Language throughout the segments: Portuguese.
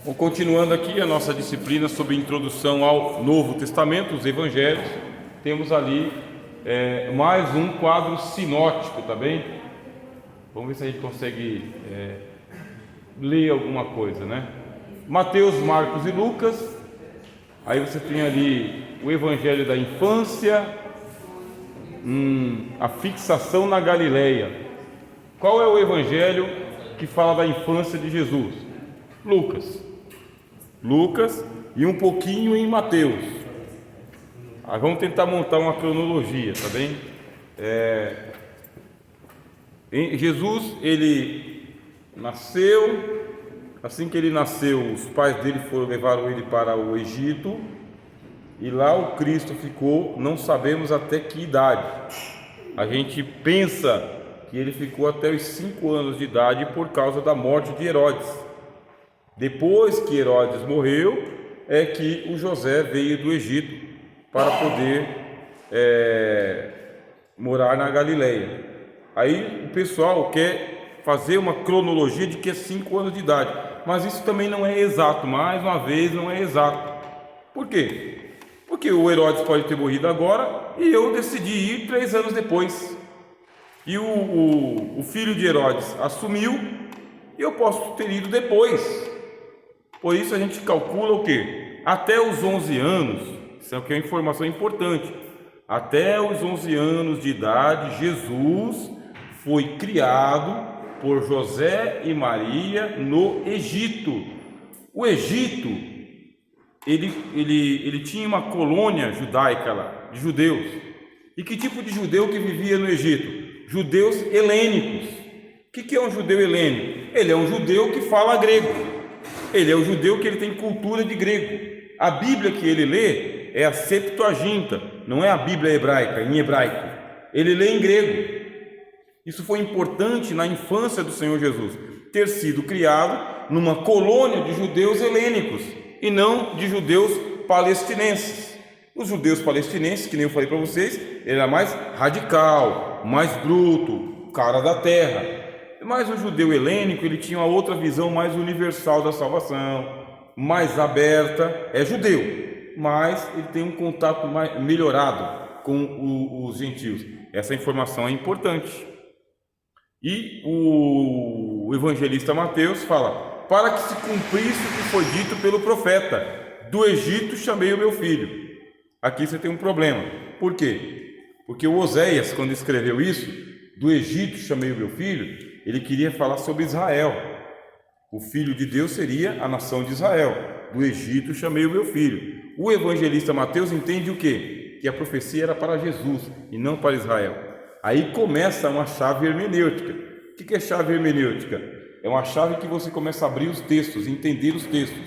Bom, continuando aqui a nossa disciplina sobre introdução ao Novo Testamento, os Evangelhos, temos ali mais um quadro sinótico, tá bem? Vamos ver se a gente consegue ler alguma coisa, né? Mateus, Marcos e Lucas. Aí você tem ali o Evangelho da infância, a fixação na Galileia. Qual é o Evangelho que fala da infância de Jesus? Lucas e um pouquinho em Mateus. Vamos tentar montar uma cronologia, tá bem? Jesus, ele nasceu. Assim que ele nasceu, os pais dele levaram ele para o Egito, e lá o Cristo ficou, não sabemos até que idade. A gente pensa que ele ficou até os 5 anos de idade por causa da morte de Herodes. Depois que Herodes morreu, é que o José veio do Egito para poder morar na Galileia. Aí o pessoal quer fazer uma cronologia de que é 5 anos de idade, mas isso também não é exato, mais uma vez não é exato. Por quê? Porque o Herodes pode ter morrido agora e eu decidi ir 3 anos depois. E o filho de Herodes assumiu e eu posso ter ido depois. Por isso a gente calcula o quê? Até os 11 anos, isso aqui é uma informação importante, até os 11 anos de idade, Jesus foi criado por José e Maria no Egito. O Egito, ele tinha uma colônia judaica lá, de judeus. E que tipo de judeu que vivia no Egito? Judeus helênicos. O que é um judeu helênico? Ele é um judeu que fala grego. Ele é um judeu que ele tem cultura de grego. A Bíblia que ele lê é a Septuaginta, não é a Bíblia hebraica, em hebraico. Ele lê em grego. Isso foi importante na infância do Senhor Jesus, ter sido criado numa colônia de judeus helênicos e não de judeus palestinenses. Os judeus palestinenses, que nem eu falei para vocês, ele era mais radical, mais bruto, cara da terra. Mas o judeu helênico, ele tinha uma outra visão mais universal da salvação, mais aberta. É judeu, mas ele tem um contato melhorado com os gentios. Essa informação é importante. E o evangelista Mateus fala: para que se cumprisse o que foi dito pelo profeta, do Egito chamei o meu filho. Aqui você tem um problema. Por quê? Porque o Oséias, quando escreveu isso, do Egito chamei o meu filho, ele queria falar sobre Israel. O filho de Deus seria a nação de Israel. Do Egito chamei o meu filho. O evangelista Mateus entende o quê? Que a profecia era para Jesus e não para Israel. Aí começa uma chave hermenêutica. O que é chave hermenêutica? É uma chave que você começa a abrir os textos, entender os textos.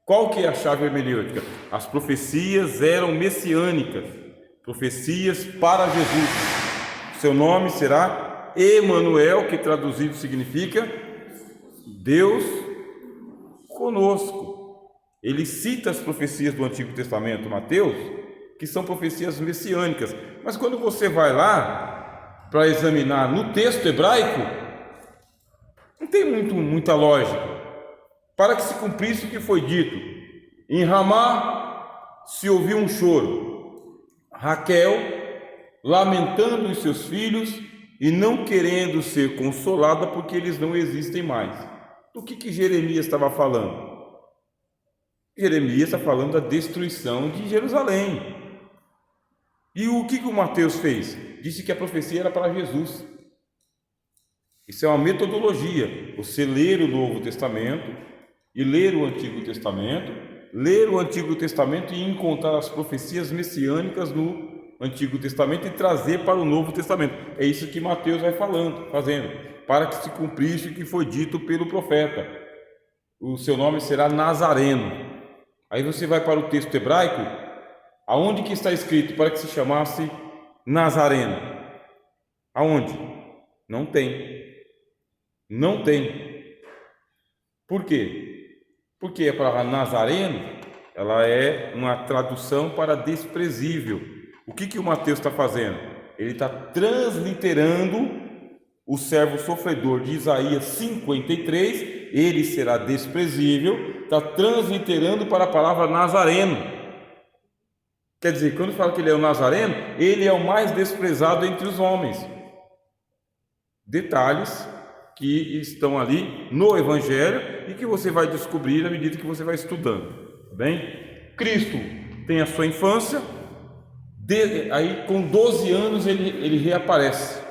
Qual que é a chave hermenêutica? As profecias eram messiânicas, profecias para Jesus. Seu nome será Emanuel, que traduzido significa Deus conosco. Ele cita as profecias do Antigo Testamento, Mateus, que são profecias messiânicas. Mas quando você vai lá para examinar no texto hebraico, não tem muita lógica. Para que se cumprisse o que foi dito, em Ramá se ouviu um choro, Raquel lamentando os seus filhos e não querendo ser consolada porque eles não existem mais. Do que Jeremias estava falando? Jeremias está falando da destruição de Jerusalém. E o que o Mateus fez? Disse que a profecia era para Jesus. Isso é uma metodologia. Você ler o Novo Testamento e ler o Antigo Testamento, ler o Antigo Testamento e encontrar as profecias messiânicas no Antigo Testamento e trazer para o Novo Testamento. É isso que Mateus vai fazendo, para que se cumprisse o que foi dito pelo profeta. O seu nome será Nazareno. Aí você vai para o texto hebraico, aonde que está escrito para que se chamasse Nazareno? Aonde? Não tem. Não tem. Por quê? Porque a palavra Nazareno, ela é uma tradução para desprezível. O que o Mateus está fazendo? Ele está transliterando o servo sofredor de Isaías 53 ele será desprezível, está transliterando para a palavra nazareno. Quer dizer, quando fala que ele é o nazareno, ele é o mais desprezado entre os homens. Detalhes que estão ali no Evangelho e que você vai descobrir à medida que você vai estudando, tá bem? Cristo tem a sua infância, aí com 12 anos ele reaparece.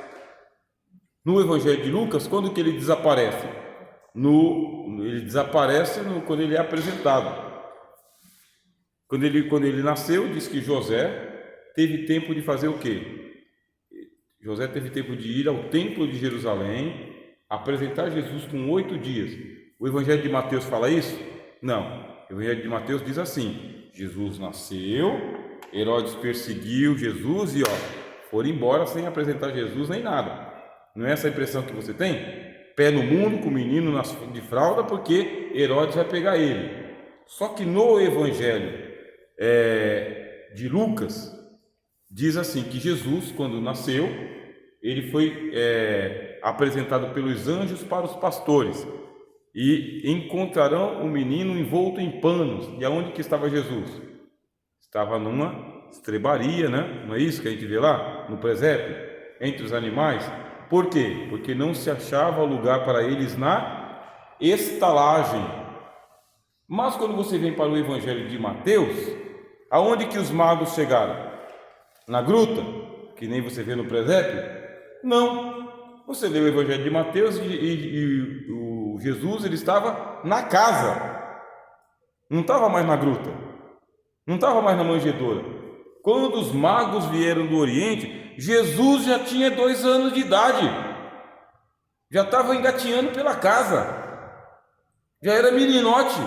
No Evangelho de Lucas, quando que ele desaparece? Ele desaparece quando ele é apresentado. Quando ele nasceu, diz que José teve tempo de fazer o quê? José teve tempo de ir ao templo de Jerusalém, apresentar Jesus com 8 dias. O Evangelho de Mateus fala isso? Não. O Evangelho de Mateus diz assim: Jesus nasceu, Herodes perseguiu Jesus e foram embora sem apresentar Jesus nem nada. Não é essa a impressão que você tem? Pé no mundo com o menino de fralda, porque Herodes vai pegar ele. Só que no Evangelho de Lucas, diz assim, que Jesus, quando nasceu, ele foi apresentado pelos anjos para os pastores, e encontrarão o menino envolto em panos. E aonde que estava Jesus? Estava numa estrebaria, né? Não é isso que a gente vê lá, no presépio, entre os animais. Por quê? Porque não se achava lugar para eles na estalagem. Mas quando você vem para o Evangelho de Mateus, aonde que os magos chegaram? Na gruta, que nem você vê no presépio? Não. Você lê o Evangelho de Mateus e o Jesus, ele estava na casa. Não estava mais na gruta. Não estava mais na manjedoura. Quando os magos vieram do Oriente, Jesus já tinha 2 anos de idade. Já estava engatinhando pela casa. Já era meninote.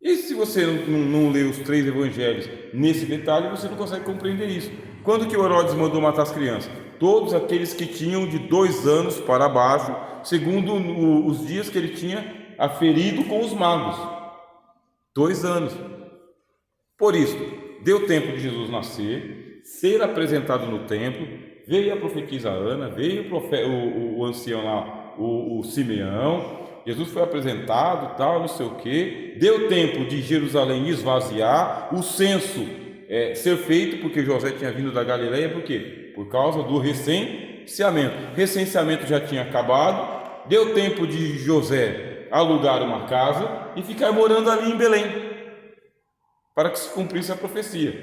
E se você não lê os 3 evangelhos nesse detalhe, você não consegue compreender isso. Quando que o Herodes mandou matar as crianças? Todos aqueles que tinham de 2 anos para baixo, segundo os dias que ele tinha aferido com os magos. 2 anos. Por isso, deu tempo de Jesus nascer, ser apresentado no templo, veio a profetisa Ana, veio o ancião lá, o Simeão. Jesus foi apresentado, tal, não sei o que. Deu tempo de Jerusalém esvaziar, o censo ser feito, porque José tinha vindo da Galileia, por quê? Por causa do recenseamento. O recenseamento já tinha acabado, deu tempo de José alugar uma casa e ficar morando ali em Belém, para que se cumprisse a profecia.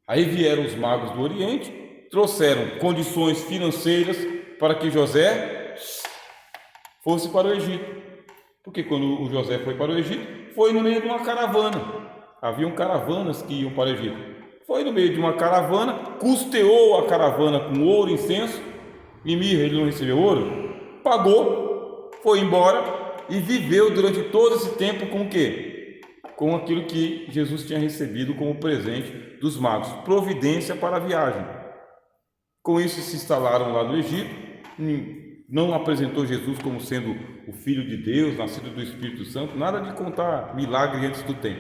Aí vieram os magos do Oriente, trouxeram condições financeiras para que José fosse para o Egito. Porque quando o José foi para o Egito, foi no meio de uma caravana. Haviam caravanas que iam para o Egito. Foi no meio de uma caravana, custeou a caravana com ouro, incenso e mirra. Ele não recebeu ouro, pagou, foi embora e viveu durante todo esse tempo com o quê? Com aquilo que Jesus tinha recebido como presente dos magos, providência para a viagem. Com isso se instalaram lá no Egito. Não apresentou Jesus como sendo o Filho de Deus, nascido do Espírito Santo, nada de contar milagre antes do tempo.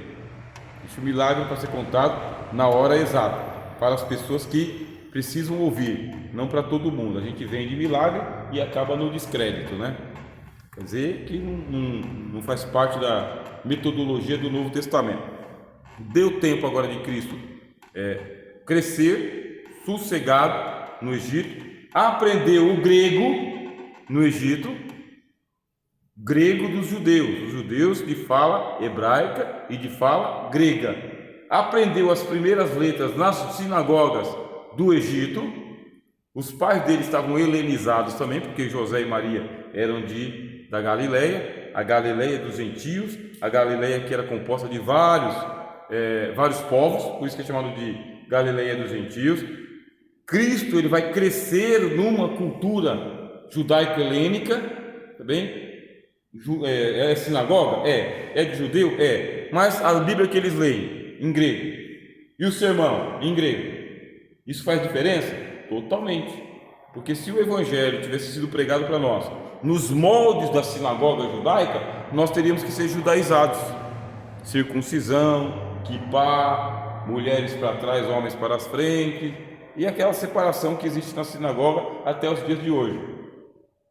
Esse milagre para ser contado na hora exata, para as pessoas que precisam ouvir, não para todo mundo. A gente vem de milagre e acaba no descrédito, né? Quer dizer que não faz parte da metodologia do Novo Testamento. Deu tempo agora de Cristo crescer, sossegado no Egito, aprendeu o grego no Egito, grego dos judeus, os judeus de fala hebraica e de fala grega. Aprendeu as primeiras letras nas sinagogas do Egito. Os pais dele estavam helenizados também, porque José e Maria eram da Galileia, a Galileia dos gentios, a Galileia que era composta de vários povos, por isso que é chamado de Galileia dos gentios. Cristo ele vai crescer numa cultura judaico-helênica, tá bem? É sinagoga? É de judeu? Mas a Bíblia que eles leem em grego e o sermão em grego, isso faz diferença? Totalmente. Porque se o Evangelho tivesse sido pregado para nós nos moldes da sinagoga judaica, nós teríamos que ser judaizados. Circuncisão, quipá, mulheres para trás, homens para as frentes, e aquela separação que existe na sinagoga até os dias de hoje.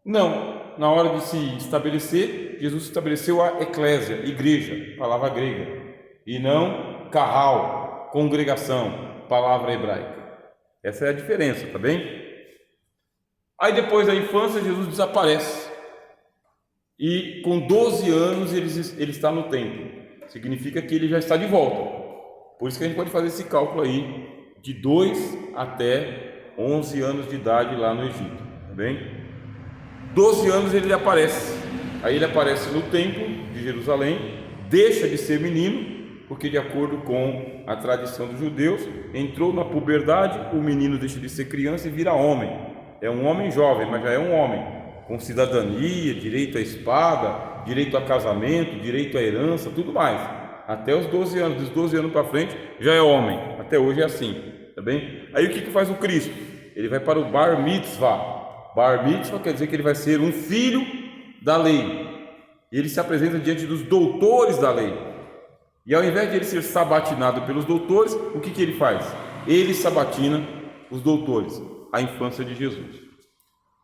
Não, na hora de se estabelecer, Jesus estabeleceu a eclésia, igreja, palavra grega, e não carral, congregação, palavra hebraica. Essa é a diferença, tá bem? Aí depois da infância, Jesus desaparece. E com 12 anos ele está no templo. Significa que ele já está de volta. Por isso que a gente pode fazer esse cálculo aí, de 2 até 11 anos de idade lá no Egito, tá bem? 12 anos ele aparece. Aí ele aparece no templo de Jerusalém, deixa de ser menino, porque de acordo com a tradição dos judeus, entrou na puberdade, o menino deixa de ser criança e vira homem. É um homem jovem, mas já é um homem, com cidadania, direito à espada, direito a casamento, direito à herança, tudo mais. Até os 12 anos, dos 12 anos para frente, já é homem. Até hoje é assim, tá bem? Aí o que faz o Cristo? Ele vai para o Bar Mitzvah. Bar Mitzvah quer dizer que ele vai ser um filho da lei. E ele se apresenta diante dos doutores da lei. E ao invés de ele ser sabatinado pelos doutores, o que ele faz? Ele sabatina os doutores, a infância de Jesus.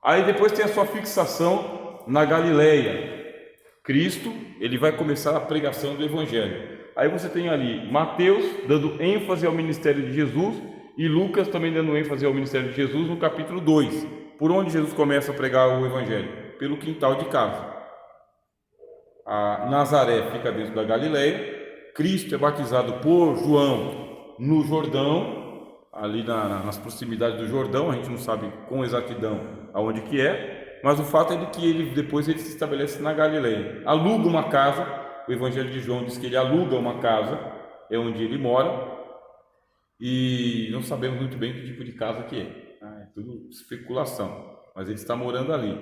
Aí depois tem a sua fixação na Galileia. Cristo, ele vai começar a pregação do Evangelho. Aí você tem ali Mateus dando ênfase ao ministério de Jesus e Lucas também dando ênfase ao ministério de Jesus no capítulo 2. Por onde Jesus começa a pregar o Evangelho? Pelo quintal de casa. A Nazaré fica dentro da Galileia. Cristo é batizado por João no Jordão, ali nas proximidades do Jordão. A gente não sabe com exatidão aonde que é, mas o fato é de que depois ele se estabelece na Galileia, aluga uma casa. O Evangelho de João diz que ele aluga uma casa, é onde ele mora, e não sabemos muito bem que tipo de casa que é. É tudo especulação, mas ele está morando ali.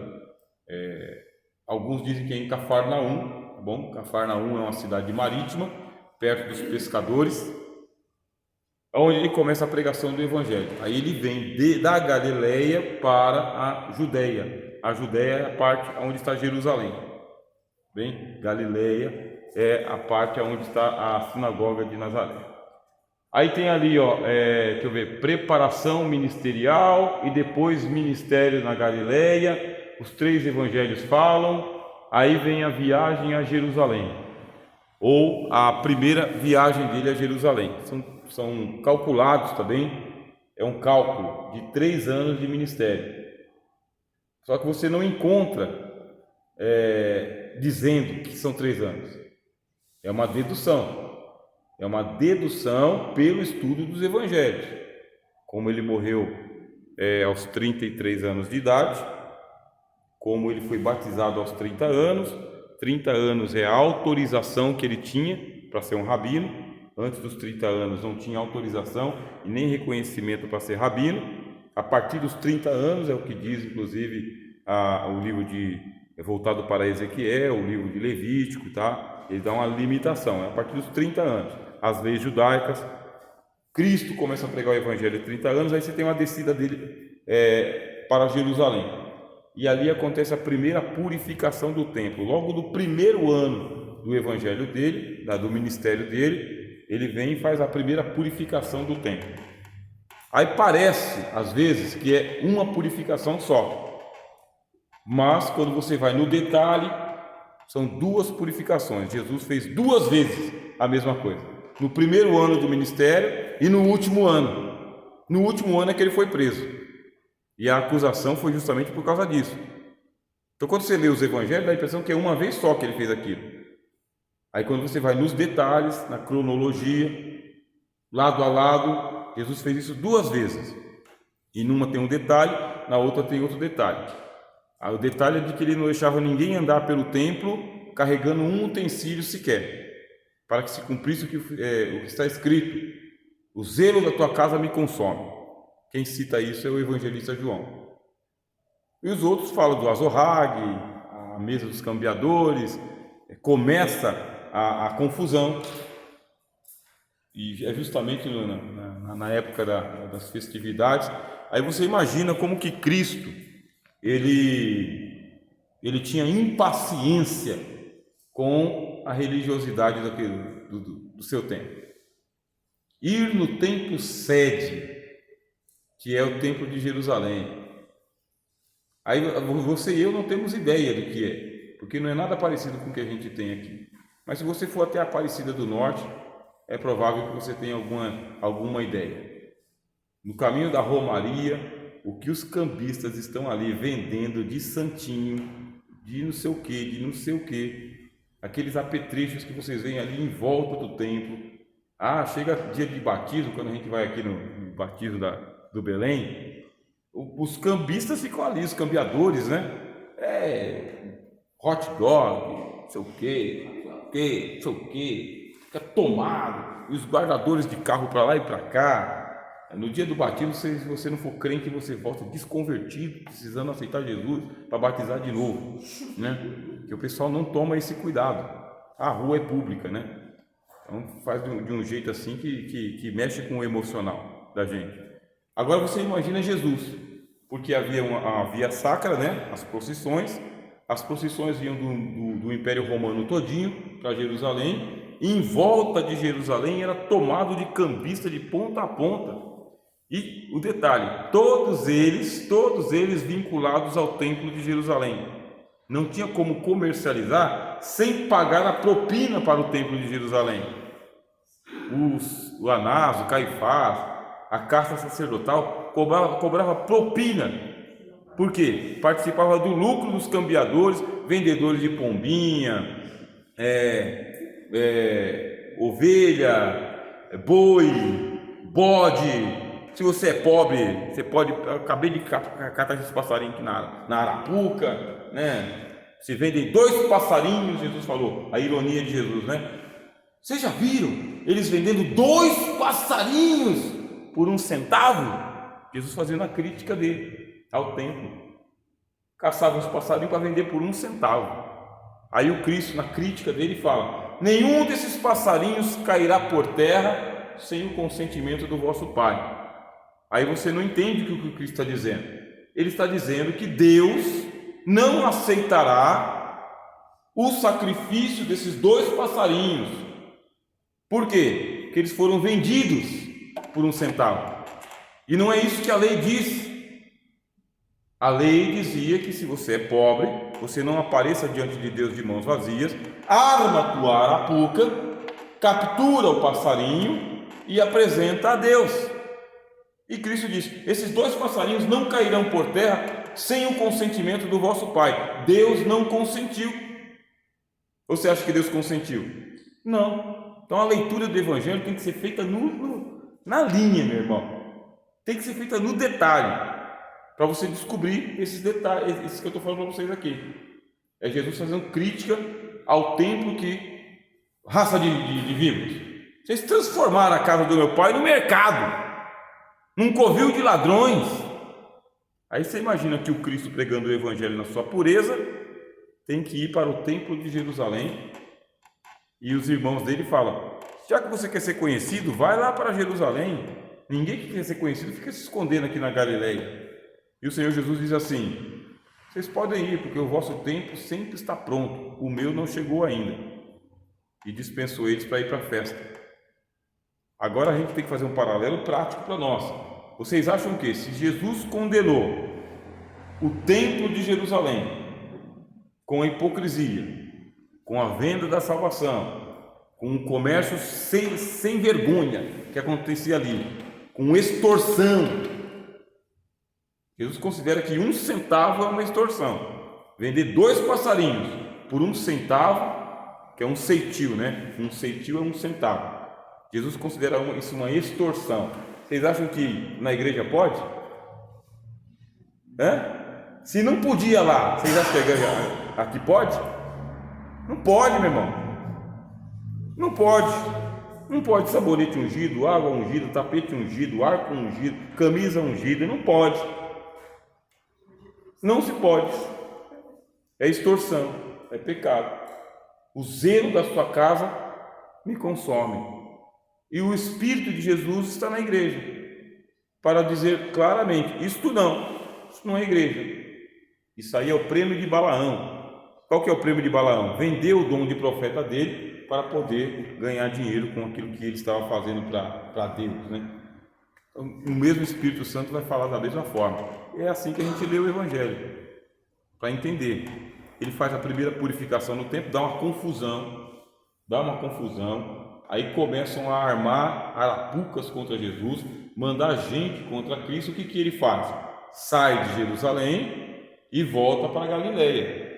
Alguns dizem que é em Cafarnaum, tá bom? Cafarnaum é uma cidade marítima, perto dos pescadores, onde ele começa a pregação do Evangelho. Aí ele vem da Galileia para a Judéia. A Judéia é a parte onde está Jerusalém. Bem, Galileia é a parte onde está a sinagoga de Nazaré. Aí tem ali, deixa eu ver, preparação ministerial e depois ministério na Galileia. Os 3 evangelhos falam. Aí vem a viagem a Jerusalém, ou a primeira viagem dele a Jerusalém. São calculados também, é um cálculo de 3 anos de ministério. Só que você não encontra dizendo que são 3 anos. É uma dedução. É uma dedução pelo estudo dos evangelhos. Como ele morreu aos 33 anos de idade, como ele foi batizado aos 30 anos. 30 anos é a autorização que ele tinha para ser um rabino. Antes dos 30 anos não tinha autorização e nem reconhecimento para ser rabino. A partir dos 30 anos, é o que diz inclusive o livro voltado para Ezequiel, o livro de Levítico, tá? Ele dá uma limitação, é a partir dos 30 anos. As leis judaicas, Cristo começa a pregar o Evangelho de 30 anos, aí você tem uma descida dele para Jerusalém. E ali acontece a primeira purificação do templo. Logo no primeiro ano do Evangelho dele, do ministério dele, ele vem e faz a primeira purificação do templo. Aí parece, às vezes, que é uma purificação só. Mas, quando você vai no detalhe, são 2 purificações. Jesus fez 2 vezes a mesma coisa. No primeiro ano do ministério e no último ano. No último ano é que ele foi preso. E a acusação foi justamente por causa disso. Então, quando você lê os evangelhos, dá a impressão que é uma vez só que ele fez aquilo. Aí, quando você vai nos detalhes, na cronologia, lado a lado, Jesus fez isso 2 vezes. E numa tem um detalhe, na outra tem outro detalhe. O detalhe é de que ele não deixava ninguém andar pelo templo carregando um utensílio sequer, para que se cumprisse o que está escrito: o zelo da tua casa me consome. Quem cita isso é o evangelista João. E os outros falam do Azorrague, a mesa dos cambiadores. Começa a confusão. E é justamente na época das festividades. Aí você imagina como que Cristo ele tinha impaciência com a religiosidade do seu tempo. Ir no templo sede, que é o templo de Jerusalém, Aí você e eu não temos ideia do que é, porque não é nada parecido com o que a gente tem aqui. Mas se você for até a Aparecida do Norte, é provável que você tenha alguma ideia. No caminho da Romaria, o que os cambistas estão ali vendendo de santinho, de não sei o que, de não sei o que, aqueles apetrechos que vocês veem ali em volta do templo. Ah, chega dia de batismo, quando a gente vai aqui no batismo do Belém, os cambistas ficam ali, os cambiadores, né? Hot dog, não sei o que, não sei o que, fica tomado, e os guardadores de carro para lá e para cá. No dia do batismo, se você não for crente, você volta desconvertido, precisando aceitar Jesus para batizar de novo, né? Porque o pessoal não toma esse cuidado. A rua é pública, né? Então faz de um jeito assim que mexe com o emocional da gente. Agora você imagina Jesus, porque havia a via sacra, né? As procissões vinham do Império Romano todinho para Jerusalém, e em volta de Jerusalém era tomado de cambista de ponta a ponta. E o detalhe, todos eles vinculados ao Templo de Jerusalém. Não tinha como comercializar sem pagar a propina para o Templo de Jerusalém. O Anás, o Caifás, a casta sacerdotal cobrava propina. Por quê? Participava do lucro dos cambiadores, vendedores de pombinha, ovelha, boi, bode. Se você é pobre, você pode. Eu acabei de catar esses passarinhos aqui na Arapuca, né? Se vendem 2 passarinhos, Jesus falou, a ironia de Jesus, né? Vocês já viram eles vendendo 2 passarinhos por 1 centavo? Jesus fazendo a crítica dele ao templo. Caçavam os passarinhos para vender por 1 centavo. Aí o Cristo, na crítica dele, fala: nenhum desses passarinhos cairá por terra sem o consentimento do vosso Pai. Aí você não entende o que o Cristo está dizendo. Ele está dizendo que Deus não aceitará o sacrifício desses 2 passarinhos. Por quê? Porque eles foram vendidos por 1 centavo. E não é isso que a lei diz. A lei dizia que se você é pobre, você não apareça diante de Deus de mãos vazias, arma a tua arapuca, captura o passarinho e apresenta a Deus. E Cristo diz: esses 2 passarinhos não cairão por terra sem o consentimento do vosso Pai. Deus não consentiu. Ou você acha que Deus consentiu? Não. Então a leitura do Evangelho tem que ser feita na linha, meu irmão. Tem que ser feita no detalhe, para você descobrir esses detalhes, esses que eu estou falando para vocês aqui. É Jesus fazendo crítica ao templo que... raça de víboras. Vocês transformaram a casa do meu pai no mercado, num covil de ladrões. Aí você imagina que o Cristo, pregando o Evangelho na sua pureza, tem que ir para o templo de Jerusalém, e os irmãos dele falam: já que você quer ser conhecido, vai lá para Jerusalém. Ninguém que quer ser conhecido fica se escondendo aqui na Galileia. E o Senhor Jesus diz assim: vocês podem ir, porque o vosso tempo sempre está pronto, o meu não chegou ainda. E dispensou eles para ir para a festa. Agora a gente tem que fazer um paralelo prático para nós. Vocês acham que se Jesus condenou o templo de Jerusalém com a hipocrisia, com a venda da salvação, com um comércio sem vergonha que acontecia ali, com extorsão, Jesus considera que 1 centavo é uma extorsão. Vender 2 passarinhos por 1 centavo, que é um ceitil, né? Um ceitil é 1 centavo. Jesus considera isso uma extorsão. Vocês acham que na igreja pode? Se não podia lá, vocês acham que aqui pode? Não pode, meu irmão. Não pode. Não pode sabonete ungido, água ungida, tapete ungido, arco ungido, camisa ungida. Não pode. Não se pode. É extorsão, é pecado. O zelo da sua casa me consome. E o Espírito de Jesus está na igreja para dizer claramente: isso não é igreja. Isso aí é o prêmio de Balaão. Qual que é o prêmio de Balaão? Vender o dom de profeta dele para poder ganhar dinheiro com aquilo que ele estava fazendo para Deus, né? Então, o mesmo Espírito Santo vai falar da mesma forma. É assim que a gente lê o Evangelho. para entender. Ele faz a primeira purificação no templo, dá uma confusão, aí começam a armar arapucas contra Jesus, mandar gente contra Cristo. O que ele faz? Sai de Jerusalém e volta para Galileia.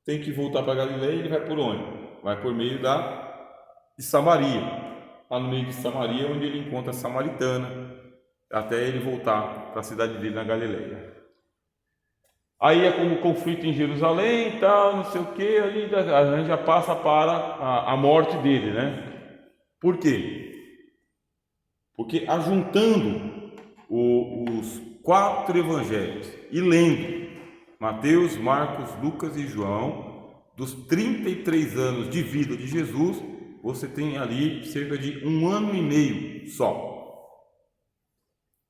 Tem que voltar para Galileia, ele vai por onde? Vai por meio de Samaria. Lá no meio de Samaria, onde ele encontra a samaritana, até ele voltar para a cidade dele na Galileia. Aí é como conflito em Jerusalém e tal, não sei o que, ali a gente já passa para a morte dele, né? Por quê? Porque ajuntando os 4 evangelhos e lendo Mateus, Marcos, Lucas e João, dos 33 anos de vida de Jesus, você tem ali cerca de 1 ano e meio só.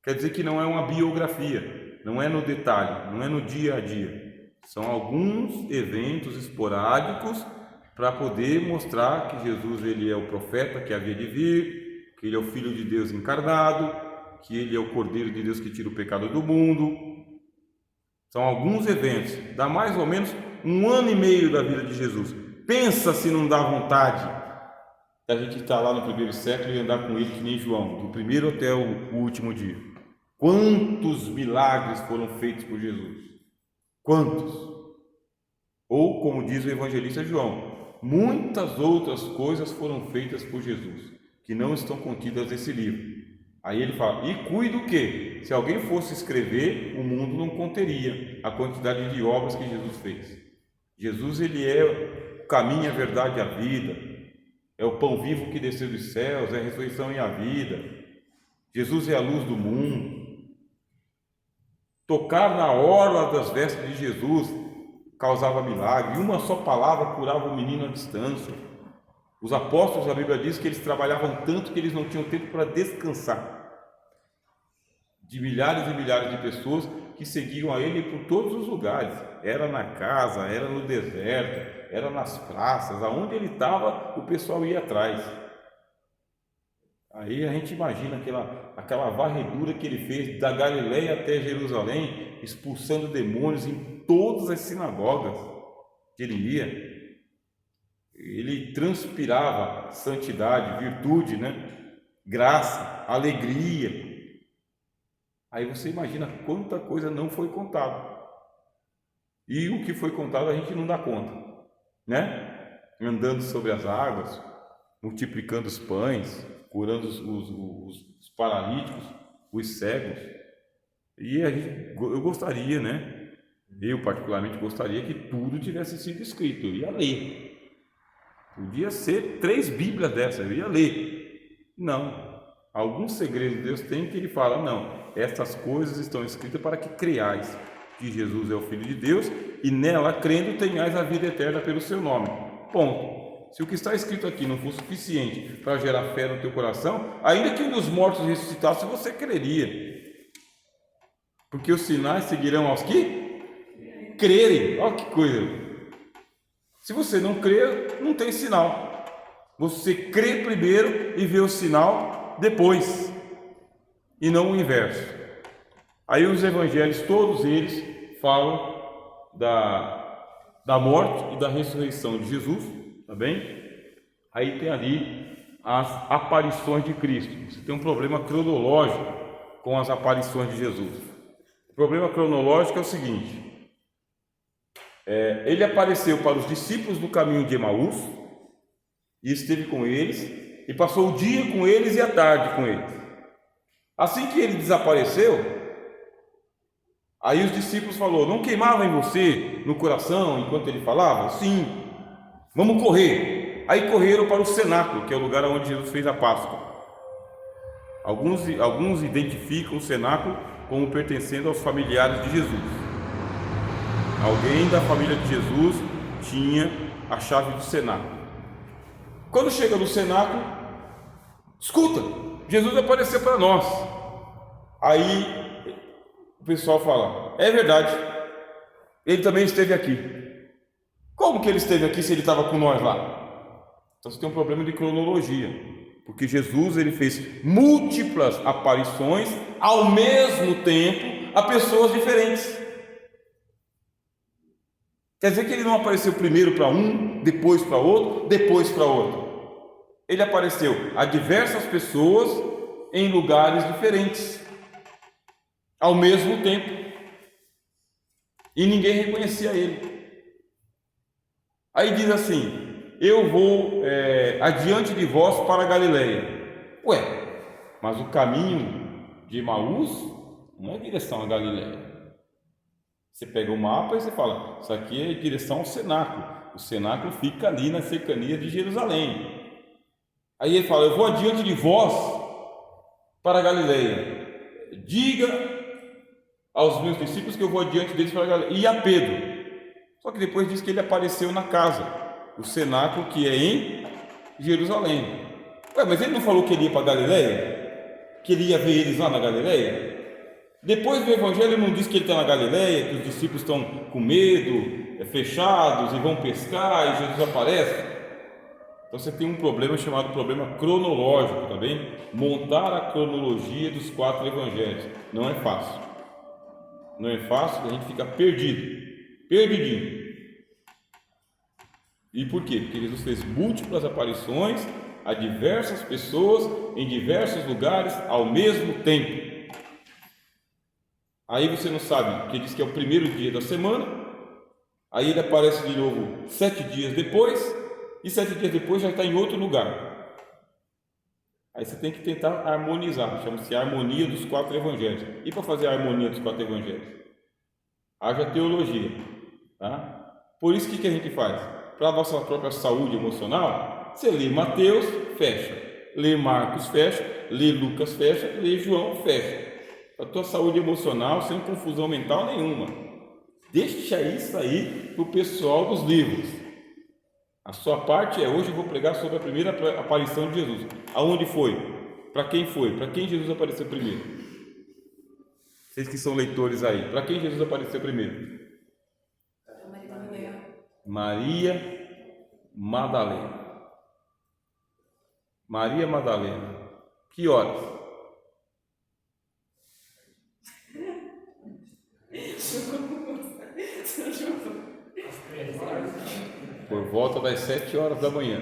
Quer dizer que não é uma biografia, não é no detalhe, não é no dia a dia. São alguns eventos esporádicos para poder mostrar que Jesus ele é o profeta que havia de vir, que ele é o Filho de Deus encarnado, que ele é o Cordeiro de Deus que tira o pecado do mundo. São alguns eventos, dá mais ou menos 1 ano e meio da vida de Jesus. Pensa se não dá vontade da gente estar lá no primeiro século e andar com ele que nem João, do primeiro até o último dia. Quantos milagres foram feitos por Jesus? Quantos? Ou, como diz o evangelista João, muitas outras coisas foram feitas por Jesus, que não estão contidas nesse livro. Aí ele fala, e cuida o quê? Se alguém fosse escrever, o mundo não conteria a quantidade de obras que Jesus fez. Jesus, ele é o caminho, a verdade e a vida. É o pão vivo que desceu dos céus, é a ressurreição e a vida. Jesus é a luz do mundo. Tocar na orla das vestes de Jesus causava milagre. Uma só palavra curava o menino à distância. Os apóstolos, a Bíblia diz que eles trabalhavam tanto que eles não tinham tempo para descansar. De milhares e milhares de pessoas que seguiam a ele por todos os lugares. Era na casa, era no deserto, era nas praças, aonde ele estava, o pessoal ia atrás. Aí a gente imagina aquela varredura que ele fez da Galileia até Jerusalém, expulsando demônios em todas as sinagogas que ele ia. Ele transpirava santidade, virtude, né? Graça, alegria. Aí você imagina quanta coisa não foi contada. E o que foi contado a gente não dá conta, né? Andando sobre as águas, multiplicando os pães, curando os paralíticos, os cegos. E eu gostaria, né? Eu particularmente gostaria que tudo tivesse sido escrito. Eu ia ler. Podia ser 3 Bíblias dessas, eu ia ler. Não. Alguns segredos Deus tem que ele fala, não, estas coisas estão escritas para que creiais que Jesus é o Filho de Deus e nela, crendo, tenhais a vida eterna pelo seu nome. Ponto. Se o que está escrito aqui não for suficiente para gerar fé no teu coração, ainda que um dos mortos ressuscitasse, você creria. Porque os sinais seguirão aos que crerem. Olha que coisa. Se você não crer, não tem sinal. Você crê primeiro e vê o sinal depois, e não o inverso. Aí os evangelhos, todos eles, falam da morte e da ressurreição de Jesus, tá bem? Aí tem ali as aparições de Cristo. Você tem um problema cronológico com as aparições de Jesus. O problema cronológico é o seguinte: ele apareceu para os discípulos no caminho de Emaús, e esteve com eles, e passou o dia com eles e a tarde com eles. Assim que ele desapareceu, aí os discípulos falaram, não queimava em você no coração enquanto ele falava? Sim, vamos correr. Aí correram para o cenáculo, que é o lugar onde Jesus fez a Páscoa. Alguns identificam o cenáculo como pertencendo aos familiares de Jesus. Alguém da família de Jesus tinha a chave do cenáculo. Quando chega no cenáculo, escuta, Jesus apareceu para nós. Aí o pessoal fala, é verdade, ele também esteve aqui. Como que ele esteve aqui se ele estava com nós lá? Então você tem um problema de cronologia, porque Jesus ele fez múltiplas aparições ao mesmo tempo a pessoas diferentes. Quer dizer que ele não apareceu primeiro para um, depois para outro, depois para outro. Ele apareceu a diversas pessoas em lugares diferentes, ao mesmo tempo, e ninguém reconhecia ele. Aí diz assim: eu vou adiante de vós para a Galileia. Ué, mas o caminho de Emaús não é direção a Galileia. Você pega o mapa e você fala: isso aqui é direção ao cenáculo. O cenáculo fica ali na cercania de Jerusalém. Aí ele fala: eu vou adiante de vós para a Galileia. Diga aos meus discípulos que eu vou adiante deles para a Galileia. E a Pedro. Só que depois diz que ele apareceu na casa, o cenáculo que é em Jerusalém. Ué, mas ele não falou que ele ia para a Galileia? Que ele ia ver eles lá na Galileia? Depois do Evangelho não diz que ele está na Galileia, que os discípulos estão com medo, fechados e vão pescar e Jesus aparece. Então você tem um problema chamado problema cronológico, tá bem? Montar a cronologia dos 4 evangelhos não é fácil. Não é fácil, a gente fica perdidinho. E por quê? Porque Jesus fez múltiplas aparições a diversas pessoas em diversos lugares ao mesmo tempo. Aí você não sabe, porque diz que é o primeiro dia da semana, aí ele aparece de novo 7 dias depois, e 7 dias depois já está em outro lugar. Aí você tem que tentar harmonizar, chama-se harmonia dos 4 evangelhos. E para fazer a harmonia dos 4 evangelhos? Haja teologia, tá? Por isso que a gente faz? Para a nossa própria saúde emocional, você lê Mateus, fecha. Lê Marcos, fecha. Lê Lucas, fecha. Lê João, fecha. Para a tua saúde emocional, sem confusão mental nenhuma. Deixa isso aí para o pessoal dos livros. A sua parte é: hoje eu vou pregar sobre a primeira aparição de Jesus. Aonde foi? Para quem foi? Para quem Jesus apareceu primeiro? Vocês que são leitores aí, para quem Jesus apareceu primeiro? Maria Madalena. Maria Madalena. Que horas? Por volta das 7 horas da manhã,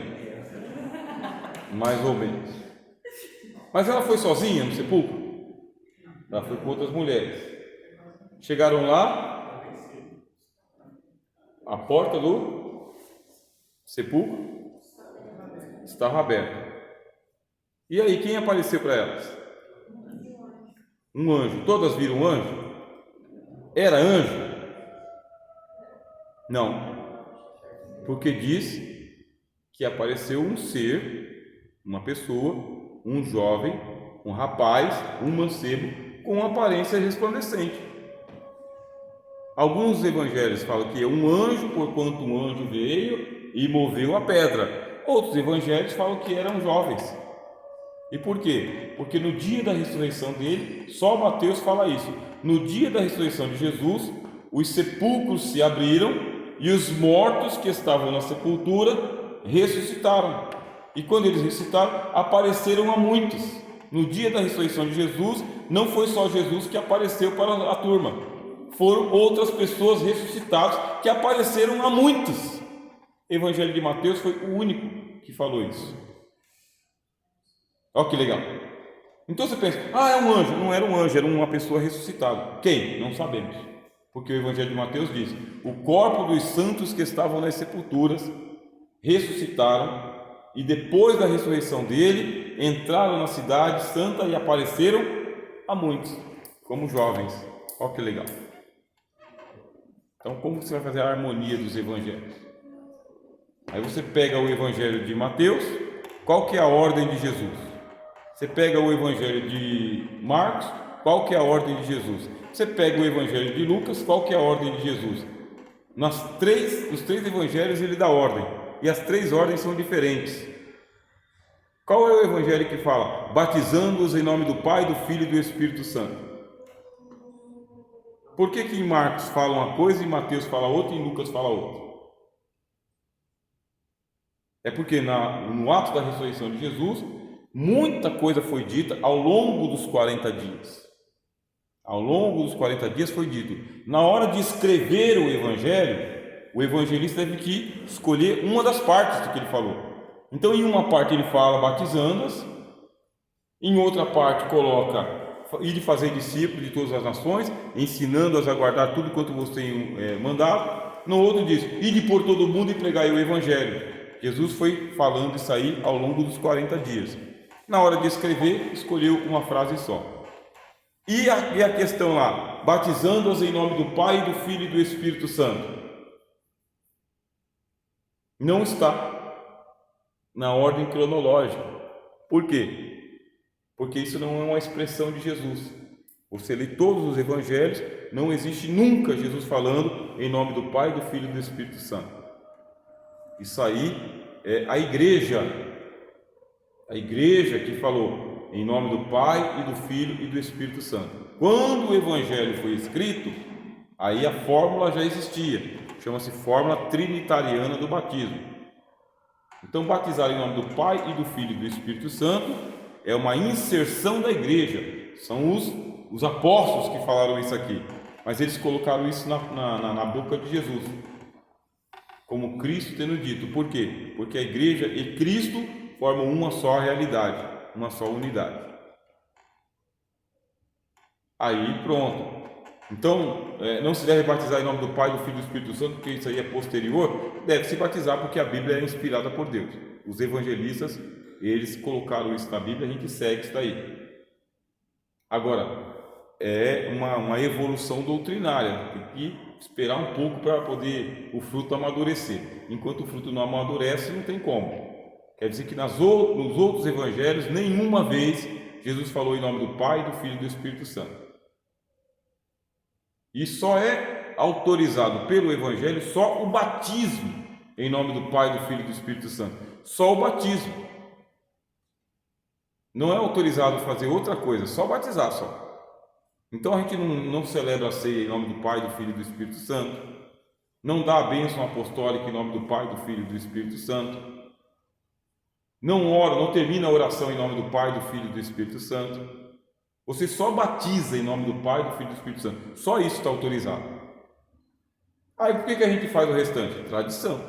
mais ou menos. Mas ela foi sozinha no sepulcro? Ela foi com outras mulheres. Chegaram lá, a porta do sepulcro estava aberta. E aí, quem apareceu para elas? Um anjo. Todas viram um anjo? Era anjo? Não. Porque diz que apareceu um ser, uma pessoa, um jovem, um rapaz, um mancebo, com aparência resplandecente. Alguns evangelhos falam que é um anjo, porquanto um anjo veio e moveu a pedra. Outros evangelhos falam que eram jovens. E por quê? Porque no dia da ressurreição dele, só Mateus fala isso. No dia da ressurreição de Jesus, os sepulcros se abriram e os mortos que estavam na sepultura ressuscitaram. E quando eles ressuscitaram, apareceram a muitos. No dia da ressurreição de Jesus, não foi só Jesus que apareceu para a turma, foram outras pessoas ressuscitadas que apareceram a muitos. O Evangelho de Mateus foi o único que falou isso. Olha que legal. Então você pensa: é um anjo. Não era um anjo, era uma pessoa ressuscitada. Quem? Não sabemos. Porque o Evangelho de Mateus diz: o corpo dos santos que estavam nas sepulturas ressuscitaram, e depois da ressurreição dele, entraram na cidade santa e apareceram a muitos, como jovens. Olha que legal. Então, como você vai fazer a harmonia dos evangelhos? Aí você pega o Evangelho de Mateus, qual que é a ordem de Jesus? Você pega o Evangelho de Marcos, qual que é a ordem de Jesus? Você pega o Evangelho de Lucas, qual que é a ordem de Jesus? Nos 3 evangelhos ele dá ordem, e as 3 ordens são diferentes. Qual é o evangelho que fala? Batizando-os em nome do Pai, do Filho e do Espírito Santo. Por que em Marcos fala uma coisa, em Mateus fala outra e em Lucas fala outra? É porque no ato da ressurreição de Jesus, muita coisa foi dita ao longo dos 40 dias. Ao longo dos 40 dias foi dito. Na hora de escrever o Evangelho, o evangelista deve que escolher uma das partes do que ele falou. Então, em uma parte ele fala batizando-as, em outra parte coloca ir fazer discípulos de todas as nações, ensinando-as a guardar tudo quanto vos tenho mandado. No outro diz, ide por todo o mundo e pregai o evangelho. Jesus foi falando isso aí ao longo dos 40 dias. Na hora de escrever, escolheu uma frase só. E a questão lá, batizando-as em nome do Pai, do Filho e do Espírito Santo. Não está na ordem cronológica. Por quê? Porque isso não é uma expressão de Jesus. Você lê todos os evangelhos, não existe nunca Jesus falando em nome do Pai, do Filho e do Espírito Santo. Isso aí é a igreja que falou em nome do Pai e do Filho e do Espírito Santo. Quando o evangelho foi escrito, aí a fórmula já existia, chama-se fórmula trinitariana do batismo. Então, batizar em nome do Pai e do Filho e do Espírito Santo é uma inserção da igreja. São os apóstolos que falaram isso aqui, mas eles colocaram isso na boca de Jesus, como Cristo tendo dito. Por quê? Porque a igreja e Cristo formam uma só realidade, uma só unidade. Aí pronto. Então, não se deve batizar em nome do Pai, do Filho e do Espírito Santo, porque isso aí é posterior. Deve se batizar porque a Bíblia é inspirada por Deus. Os evangelistas, eles colocaram isso na Bíblia, a gente segue isso daí. Agora, é uma evolução doutrinária, tem que esperar um pouco para poder o fruto amadurecer. Enquanto o fruto não amadurece, não tem como. Quer dizer que nos outros evangelhos, nenhuma vez Jesus falou em nome do Pai, do Filho e do Espírito Santo. E só é autorizado pelo evangelho só o batismo em nome do Pai, do Filho e do Espírito Santo. Só o batismo. Não é autorizado fazer outra coisa, só batizar só. Então a gente não celebra a ceia em nome do Pai, do Filho e do Espírito Santo. Não dá a bênção apostólica em nome do Pai, do Filho e do Espírito Santo. Não ora, não termina a oração em nome do Pai, do Filho e do Espírito Santo. Você só batiza em nome do Pai, do Filho e do Espírito Santo. Só isso está autorizado. Aí por que a gente faz o restante? Tradição.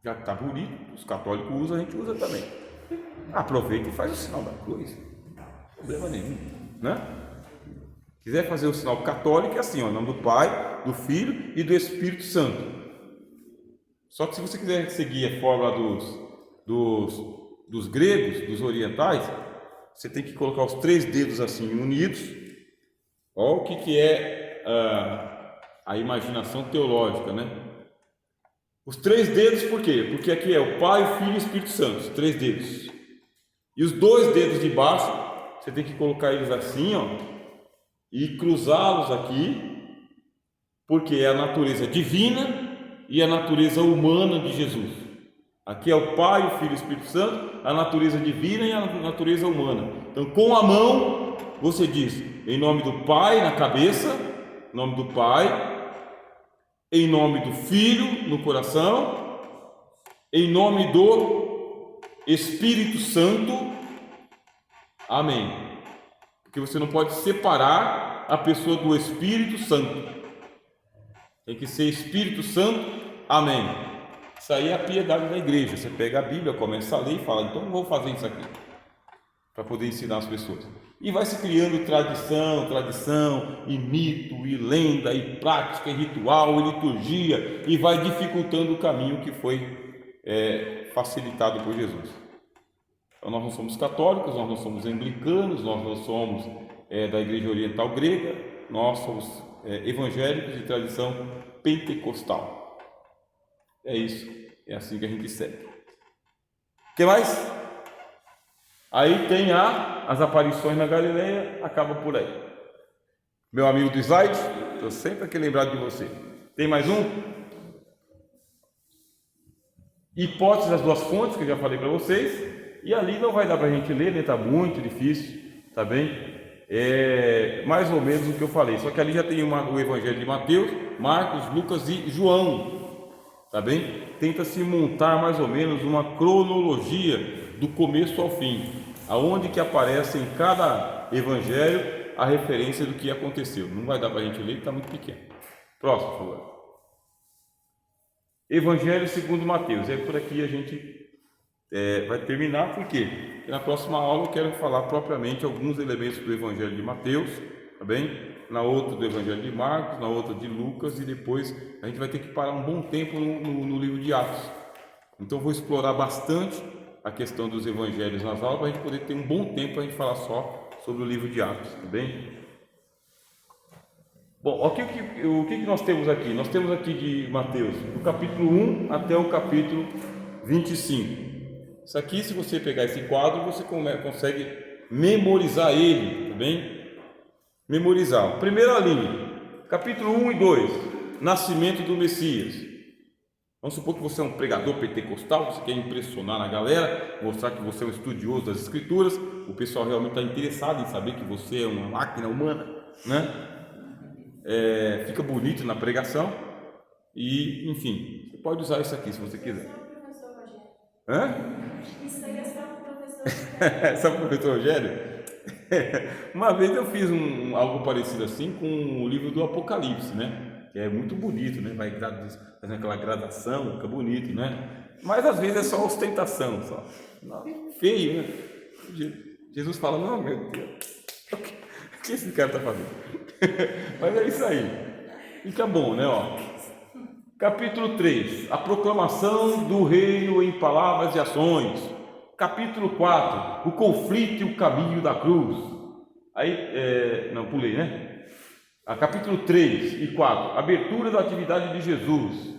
Já está bonito, os católicos usam, a gente usa também. Aproveita e faz o sinal da cruz. Problema nenhum, né? Quiser fazer o sinal católico é assim, ó, em nome do Pai, do Filho e do Espírito Santo. Só que se você quiser seguir a fórmula dos gregos, dos orientais, você tem que colocar os 3 dedos assim unidos. Olha o que é a imaginação teológica, né? Os 3 dedos, por quê? Porque aqui é o Pai, o Filho e o Espírito Santo, os 3 dedos. E os 2 dedos de baixo, você tem que colocar eles assim, ó, e cruzá-los aqui, porque é a natureza divina e a natureza humana de Jesus. Aqui é o Pai, o Filho e o Espírito Santo, a natureza divina e a natureza humana. Então, com a mão, você diz, em nome do Pai, na cabeça, em nome do Pai, em nome do Filho, no coração, em nome do Espírito Santo, amém. Porque você não pode separar a pessoa do Espírito Santo. Tem que ser Espírito Santo, amém. Isso aí é a piedade da igreja. Você pega a Bíblia, começa a ler e fala, então vou fazer isso aqui, para poder ensinar as pessoas. E vai se criando tradição, e mito, e lenda, e prática, e ritual, e liturgia, e vai dificultando o caminho que foi facilitado por Jesus. Então, nós não somos católicos, nós não somos anglicanos, nós não somos da Igreja Oriental Grega, nós somos evangélicos de tradição pentecostal. É isso, é assim que a gente segue. O que mais? Aí tem as aparições na Galileia, acaba por aí. Meu amigo do slide, estou sempre aqui lembrado de você. Tem mais um? Hipótese das 2 fontes, que eu já falei para vocês. E ali não vai dar para a gente ler, está muito difícil, tá bem? É mais ou menos o que eu falei, só que ali já tem o Evangelho de Mateus, Marcos, Lucas e João, tá bem? Tenta-se montar mais ou menos uma cronologia do começo ao fim, aonde que aparece em cada evangelho a referência do que aconteceu. Não vai dar para a gente ler, está muito pequeno. Próximo, por favor. Evangelho segundo Mateus. É por aqui a gente vai terminar, porque na próxima aula eu quero falar propriamente alguns elementos do Evangelho de Mateus, tá bem? Na outra do Evangelho de Marcos, na outra de Lucas, e depois a gente vai ter que parar um bom tempo no livro de Atos. Então eu vou explorar bastante a questão dos evangelhos nas aulas, para a gente poder ter um bom tempo para a gente falar só sobre o livro de Atos, tá bem? Bom, o que nós temos aqui? Nós temos aqui de Mateus, do capítulo 1 até o capítulo 25. Isso aqui, se você pegar esse quadro, você consegue memorizar ele, tá bem? Memorizar. Primeira linha, capítulo 1 e 2, nascimento do Messias. Vamos supor que você é um pregador pentecostal, você quer impressionar na galera, mostrar que você é um estudioso das Escrituras, o pessoal realmente está interessado em saber que você é uma máquina humana, né? Fica bonito na pregação e, enfim, você pode usar isso aqui se você quiser. Isso aí é só o professor Rogério. Sabe o professor Rogério? Uma vez eu fiz algo parecido assim com o livro do Apocalipse, né? Que é muito bonito, né? Vai fazendo aquela gradação, fica bonito, né? Mas às vezes é só ostentação, só. Feio, né? Jesus fala, não, meu Deus, o que esse cara está fazendo? Mas é isso aí. Fica bom, né? Ó. Capítulo 3, a proclamação do reino em palavras e ações. Capítulo 4, o conflito e o caminho da cruz. Aí, não, pulei, né? Capítulo 3 e 4, abertura da atividade de Jesus.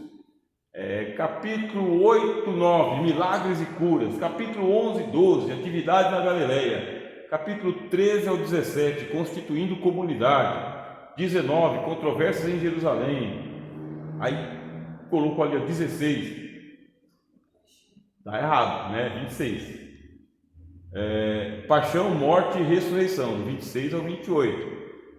Capítulo 8, 9, milagres e curas. Capítulo 11 e 12, atividade na Galileia. Capítulo 13 ao 17, constituindo comunidade. 19, controvérsias em Jerusalém. Aí colocou ali 16. Está errado, né? 26. Paixão, morte e ressurreição, do 26 ao 28.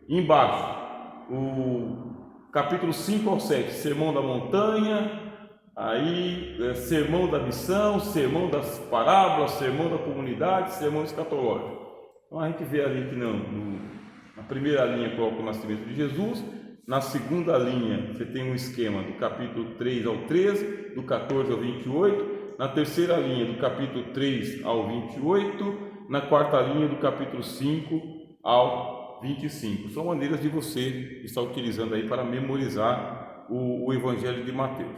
Embaixo, o capítulo 5 ao 7, sermão da montanha, aí sermão da missão, sermão das parábolas, sermão da comunidade, sermão escatológico. Então a gente vê ali que na primeira linha coloca o nascimento de Jesus, na segunda linha você tem um esquema do capítulo 3 ao 13, do 14 ao 28, na terceira linha do capítulo 3 ao 28, na quarta linha do capítulo 5 ao 25. São maneiras de você estar utilizando aí para memorizar o Evangelho de Mateus.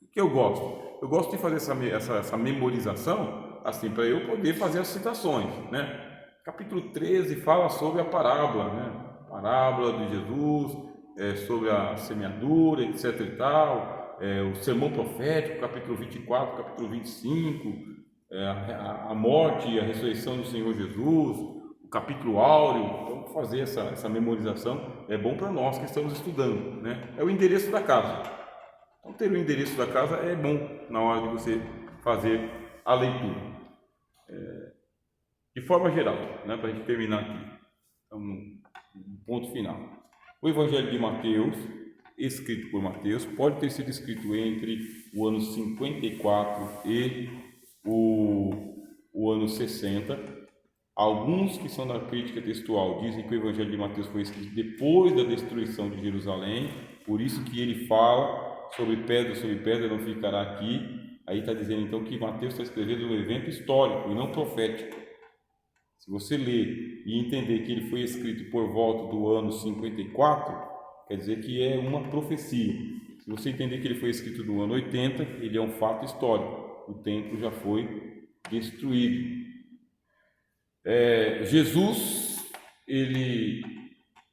O que eu gosto? Eu gosto de fazer essa memorização, assim, para eu poder fazer as citações, né? Capítulo 13 fala sobre a parábola, né? Parábola de Jesus, sobre a semeadura, etc e tal. O sermão profético, capítulo 24, capítulo 25, a morte e a ressurreição do Senhor Jesus, o capítulo áureo. Então, fazer essa memorização é bom para nós que estamos estudando, né? É o endereço da casa. Então, ter o endereço da casa é bom na hora de você fazer a leitura. De forma geral, né, para a gente terminar aqui, então, um ponto final. O Evangelho de Mateus, escrito por Mateus, pode ter sido escrito entre o ano 54 e o ano 60. Alguns que são da crítica textual dizem que o Evangelho de Mateus foi escrito depois da destruição de Jerusalém, por isso que ele fala sobre pedra não ficará aqui. Aí está dizendo então que Mateus está escrevendo um evento histórico e não profético. Se você ler e entender que ele foi escrito por volta do ano 54, quer dizer que é uma profecia. Se você entender que ele foi escrito no ano 80, ele é um fato histórico. O templo já foi destruído. Jesus, ele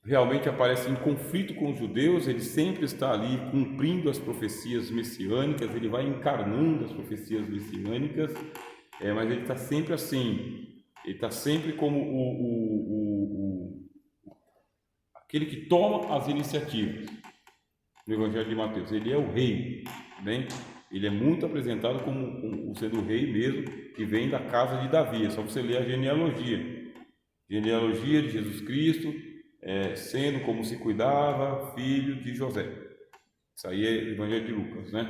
realmente aparece em conflito com os judeus, ele sempre está ali cumprindo as profecias messiânicas, ele vai encarnando as profecias messiânicas, mas ele está sempre assim. Ele está sempre como aquele que toma as iniciativas no Evangelho de Mateus. Ele é o rei, bem? Ele é muito apresentado como sendo o rei mesmo, que vem da casa de Davi. É só você ler a genealogia. Genealogia de Jesus Cristo, sendo como se cuidava, filho de José. Isso aí é o Evangelho de Lucas, né?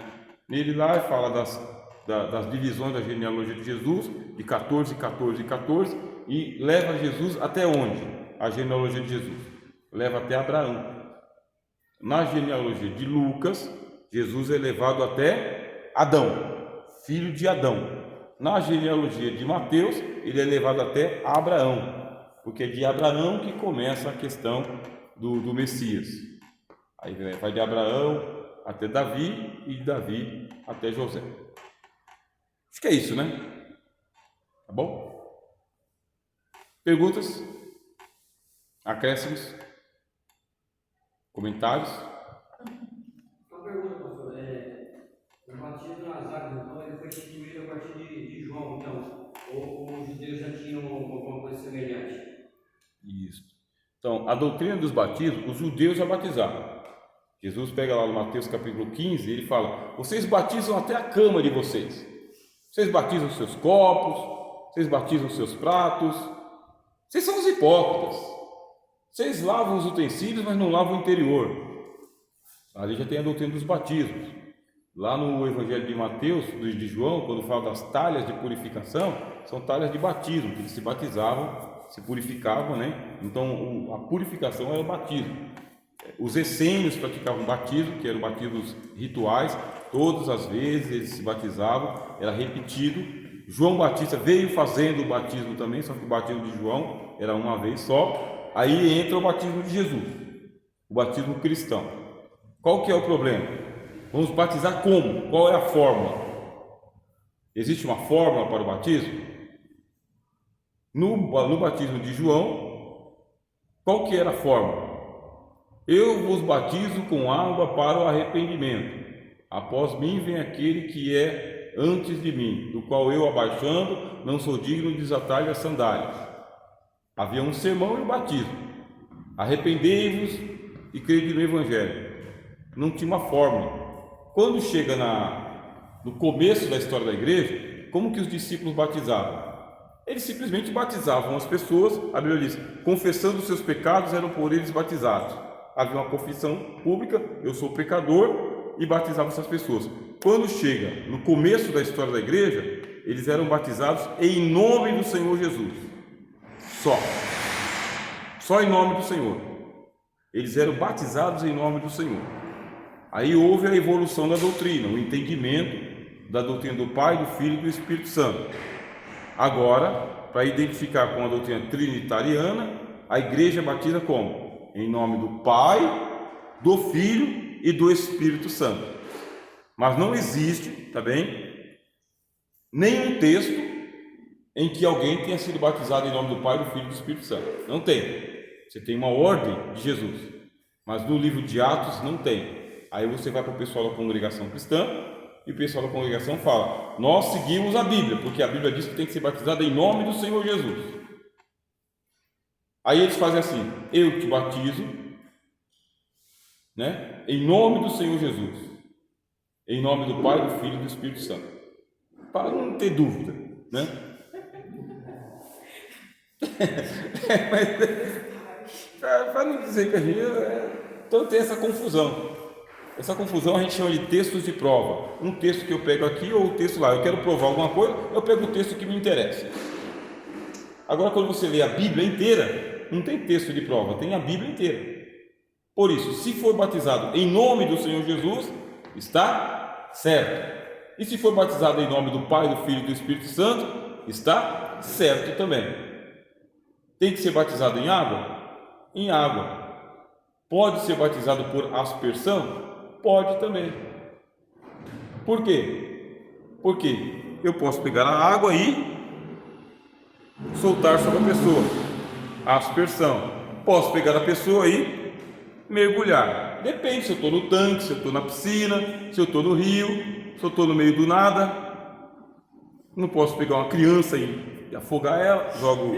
Nele lá fala das divisões da genealogia de Jesus, de 14, 14 e 14, e leva Jesus até onde? A genealogia de Jesus leva até Abraão. Na genealogia de Lucas, Jesus é levado até Adão, filho de Adão. Na genealogia de Mateus, ele é levado até Abraão, porque é de Abraão que começa a questão do Messias. Aí vai de Abraão até Davi e de Davi até José. Acho que é isso, né? Tá bom? Perguntas? Acréscimos? Comentários? Uma pergunta, pastor. O batismo nas águas, então, ele foi instituído a partir de João, então. Ou os judeus já tinham alguma coisa semelhante? Isso. Então, a doutrina dos batismos, os judeus já batizavam. Jesus pega lá no Mateus capítulo 15, ele fala: vocês batizam até a cama de vocês. Vocês batizam os seus copos, vocês batizam os seus pratos. Vocês são os hipócritas. Vocês lavam os utensílios, mas não lavam o interior. Ali já tem a doutrina dos batismos. Lá no Evangelho de Mateus, de João, quando fala das talhas de purificação, são talhas de batismo, que eles se batizavam, se purificavam, né? Então a purificação era o batismo. Os essênios praticavam batismo, que eram batismos rituais, todas as vezes eles se batizavam, era repetido. João Batista veio fazendo o batismo também, só que o batismo de João era uma vez só. Aí entra o batismo de Jesus, o batismo cristão. Qual que é o problema? Vamos batizar como? Qual é a fórmula? Existe uma fórmula para o batismo? No batismo de João, qual que era a fórmula? Eu vos batizo com água para o arrependimento. Após mim vem aquele que é antes de mim, do qual eu, abaixando, não sou digno de desatar as sandálias. Havia um sermão e um batismo. Arrependei-vos e crede no Evangelho. Não tinha uma fórmula. Quando chega no começo da história da igreja, como que os discípulos batizavam? Eles simplesmente batizavam as pessoas, a Bíblia diz, confessando os seus pecados, eram por eles batizados. Havia uma confissão pública, eu sou pecador, e batizavam essas pessoas. Quando chega no começo da história da igreja, eles eram batizados em nome do Senhor Jesus. Só em nome do Senhor. Eles eram batizados em nome do Senhor. Aí houve a evolução da doutrina, o entendimento da doutrina do Pai, do Filho e do Espírito Santo. Agora, para identificar com a doutrina trinitariana, a igreja batiza como? Em nome do Pai, do Filho e do Espírito Santo. Mas não existe, tá bem? Nenhum texto em que alguém tenha sido batizado em nome do Pai, do Filho e do Espírito Santo. Não tem. Você tem uma ordem de Jesus, mas no livro de Atos não tem. Aí você vai para o pessoal da congregação cristã e o pessoal da congregação fala: nós seguimos a Bíblia, porque a Bíblia diz que tem que ser batizado em nome do Senhor Jesus. Aí eles fazem assim: eu te batizo, né, em nome do Senhor Jesus, em nome do Pai, do Filho e do Espírito Santo, para não ter dúvida, né? Para não dizer que a gente então tem essa confusão. Essa confusão a gente chama de textos de prova. Um texto que eu pego aqui ou o texto lá. Eu quero provar alguma coisa, eu pego o texto que me interessa. Agora, quando você lê a Bíblia inteira, não tem texto de prova, tem a Bíblia inteira. Por isso, se for batizado em nome do Senhor Jesus, está certo. E se for batizado em nome do Pai, do Filho e do Espírito Santo, está certo também. Tem que ser batizado em água? Em água. Pode ser batizado por aspersão? Pode também. Por quê? Porque eu posso pegar a água e soltar sobre a pessoa. Aspersão. Posso pegar a pessoa e mergulhar. Depende se eu estou no tanque, se eu estou na piscina, se eu estou no rio, se eu estou no meio do nada. Não posso pegar uma criança e afogar ela, jogo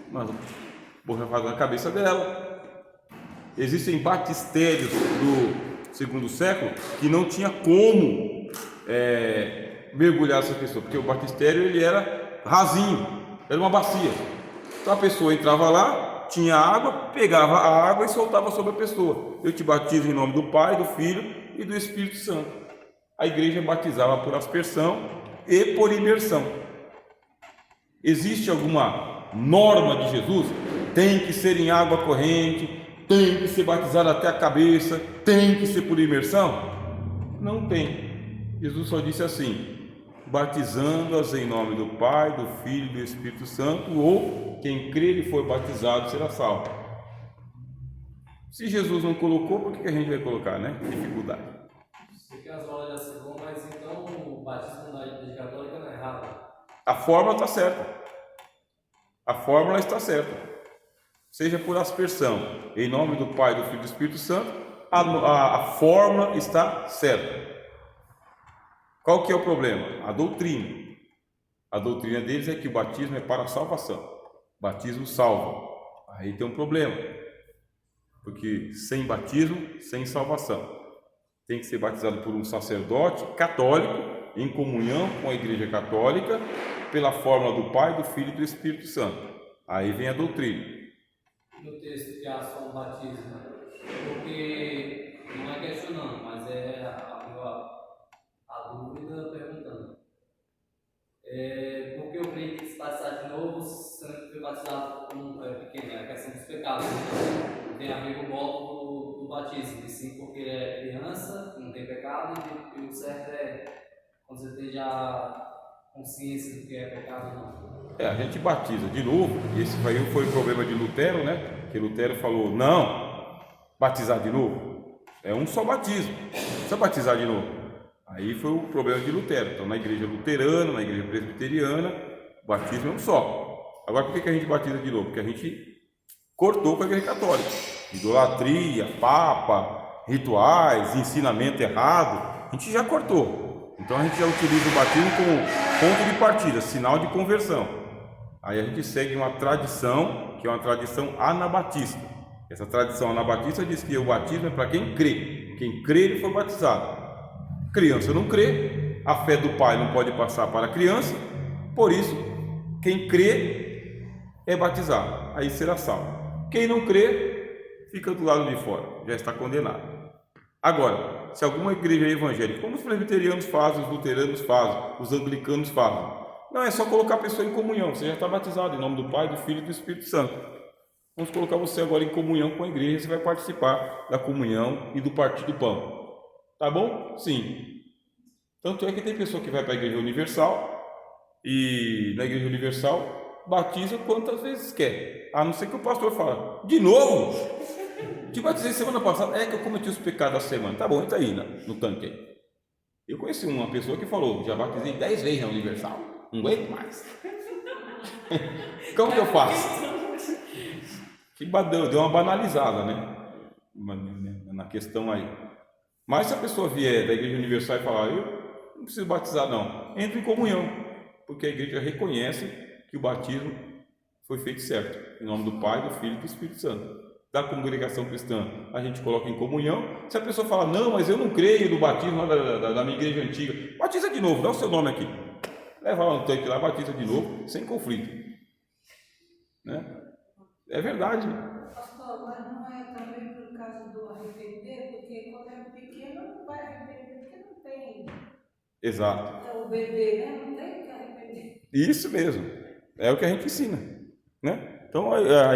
uma borrafada na cabeça dela. Existem batistérios do segundo século que não tinha como mergulhar essa pessoa, porque o batistério ele era rasinho, era uma bacia. Então a pessoa entrava lá, tinha água, pegava a água e soltava sobre a pessoa. Eu te batizo em nome do Pai, do Filho e do Espírito Santo. A igreja batizava por aspersão e por imersão. Existe alguma norma de Jesus? Tem que ser em água corrente, tem que ser batizado até a cabeça, tem que ser por imersão? Não tem. Jesus só disse assim: batizando-as em nome do Pai, do Filho e do Espírito Santo, ou quem crer e for batizado será salvo. Se Jesus não colocou, por que a gente vai colocar, né? Dificuldade. Sei que as aulas já se vão, mas então o batismo na Igreja Católica não é errado. A fórmula está certa. A fórmula está certa. Seja por aspersão, em nome do Pai, do Filho e do Espírito Santo, a fórmula está certa. Qual que é o problema? A doutrina. A doutrina deles é que o batismo é para a salvação. O batismo salva. Aí tem um problema. Porque sem batismo, sem salvação. Tem que ser batizado por um sacerdote católico, em comunhão com a Igreja Católica, pela fórmula do Pai, do Filho e do Espírito Santo. Aí vem a doutrina. No texto que há só o batismo, porque não é questionando, mas é a dúvida perguntando. Porque o crente tem que se batizar de novo, sendo que foi batizado com pequeno, é a questão dos pecados. Não tem a ver com o modo do batismo, e sim porque ele é criança, não tem pecado, e o certo é quando você tem já consciência do que é pecado ou não. A gente batiza de novo, e esse aí foi o problema de Lutero, né? Que Lutero falou: não, batizar de novo é um só batismo, não precisa batizar de novo. Aí foi o problema de Lutero. Então, na igreja luterana, na igreja presbiteriana, o batismo é um só. Agora, por que a gente batiza de novo? Porque a gente cortou com a igreja católica: idolatria, papa, rituais, ensinamento errado, a gente já cortou. Então, a gente já utiliza o batismo como ponto de partida, sinal de conversão. Aí a gente segue uma tradição, que é uma tradição anabatista. Essa tradição anabatista diz que o batismo é para quem crê. Quem crê, ele foi batizado. Criança não crê, a fé do pai não pode passar para a criança, por isso, quem crê é batizado, aí será salvo. Quem não crê, fica do lado de fora, já está condenado. Agora, se alguma igreja evangélica, como os presbiterianos fazem, os luteranos fazem, os anglicanos fazem, não, é só colocar a pessoa em comunhão, você já está batizado em nome do Pai, do Filho e do Espírito Santo. Vamos colocar você agora em comunhão com a igreja, você vai participar da comunhão e do partir do pão. Tá bom? Sim. Tanto é que tem pessoa que vai para a Igreja Universal e na Igreja Universal batiza quantas vezes quer. A não ser que o pastor fale: de novo? Te batizei semana passada. É que eu cometi os pecados da semana. Tá bom, entra aí no tanque aí. Eu conheci uma pessoa que falou: já batizei 10 vezes na Universal. Não aguento mais. Como que eu faço? Que deu uma banalizada, né? Na questão aí. Mas se a pessoa vier da Igreja Universal e falar: eu não preciso batizar não, entre em comunhão, porque a igreja reconhece que o batismo foi feito certo, em nome do Pai, do Filho e do Espírito Santo. Da congregação cristã, a gente coloca em comunhão. Se a pessoa fala: não, mas eu não creio no batismo da minha igreja antiga, batiza de novo, dá o seu nome aqui, leva lá no tanque lá, batiza de novo, sem conflito, né? É verdade. Pastor, mas não é também por causa do arrepender, porque quando é pequeno não vai arrepender, porque não tem. Exato. É o bebê, né? Não tem que arrepender. Isso mesmo. É o que a gente ensina, né? Então a igreja